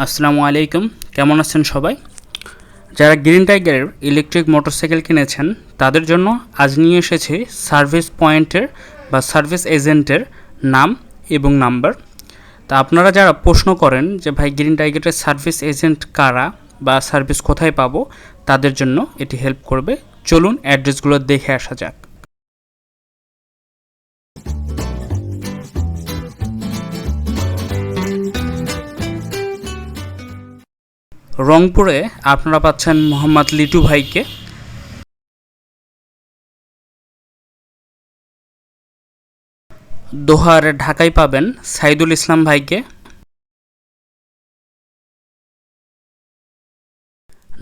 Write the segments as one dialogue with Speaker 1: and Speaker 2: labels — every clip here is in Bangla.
Speaker 1: আসসালামু আলাইকুম, কেমন আছেন সবাই? যারা গ্রিন টাইগারের ইলেকট্রিক মোটরসাইকেল কিনেছেন তাদের জন্য আজ নিয়ে এসেছে সার্ভিস পয়েন্টের বা সার্ভিস এজেন্টের নাম এবং নাম্বার। তা আপনারা যারা প্রশ্ন করেন যে ভাই গ্রিন টাইগারের সার্ভিস এজেন্ট কারা বা সার্ভিস কোথায় পাবো, তাদের জন্য এটি হেল্প করবে। চলুন অ্যাড্রেসগুলো দেখে আসা যাক। রংপুরে আপনারা পাচ্ছেন মোহাম্মদ লিটু ভাইকে। দোহার ঢাকায় পাবেন সাইদুল ইসলাম ভাইকে।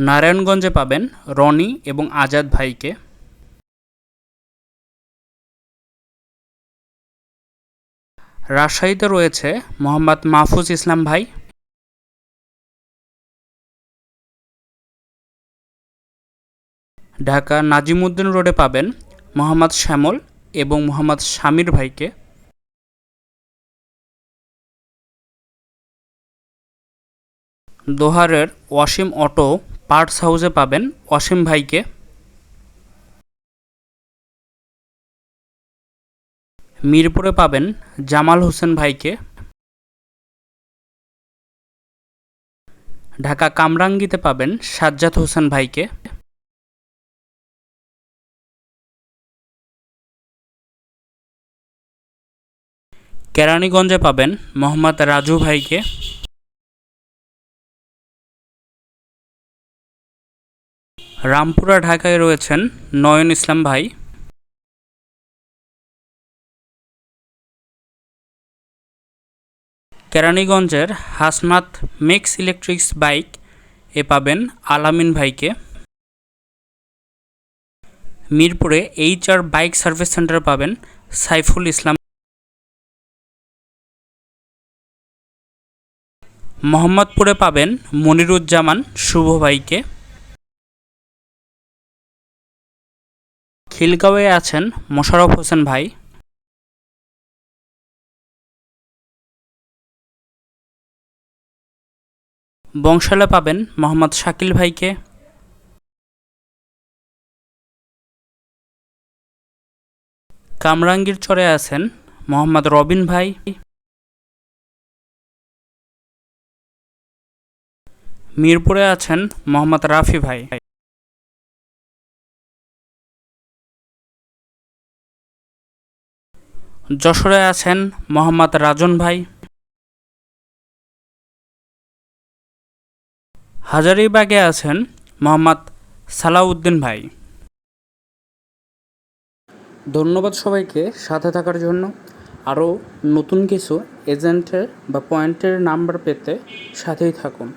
Speaker 1: নারায়ণগঞ্জে পাবেন রনি এবং আজাদ ভাইকে। রাজশাহীতে রয়েছে মোহাম্মদ মাহফুজ ইসলাম ভাই। ঢাকা নাজিমউদ্দিন রোডে পাবেন মোহাম্মদ শ্যামল এবং মোহাম্মদ শামির ভাইকে। দোহারের ওয়াসিম অটো পার্টস হাউসে পাবেন ওয়াসিম ভাইকে। মিরপুরে পাবেন জামাল হোসেন ভাইকে। ঢাকা কামরাঙ্গীতে পাবেন সাজ্জাদ হোসেন ভাইকে। কেরানীগঞ্জে পাবেন মোহাম্মদ রাজু ভাইকে। রামপুরা ঢাকায় রয়েছেন নয়ন ইসলাম ভাই। কেরানীগঞ্জের হাসনাত মেক্স ইলেকট্রিক্স বাইক এ পাবেন আলামিন ভাইকে। মিরপুরে HR বাইক সার্ভিস সেন্টার পাবেন সাইফুল ইসলাম। মোহাম্মদপুরে পাবেন মনিরুজ্জামান শুভ ভাইকে। খিলগাঁওয়ে আছেন মোশাররফ হোসেন ভাই। বংশালে পাবেন মোহাম্মদ শাকিল ভাইকে। কামরাঙ্গীর চরে আছেন মোহাম্মদ রবিন ভাই। মিরপুরে আছেন মোহাম্মদ রাফি ভাই। যশোরে আছেন মোহাম্মদ রাজন ভাই। হাজারীবাগে আছেন মোহাম্মদ সালাউদ্দিন ভাই। ধন্যবাদ সবাইকে সাথে থাকার জন্য। আরও নতুন কিছু এজেন্টের বা পয়েন্টের নাম্বার পেতে সাথেই থাকুন।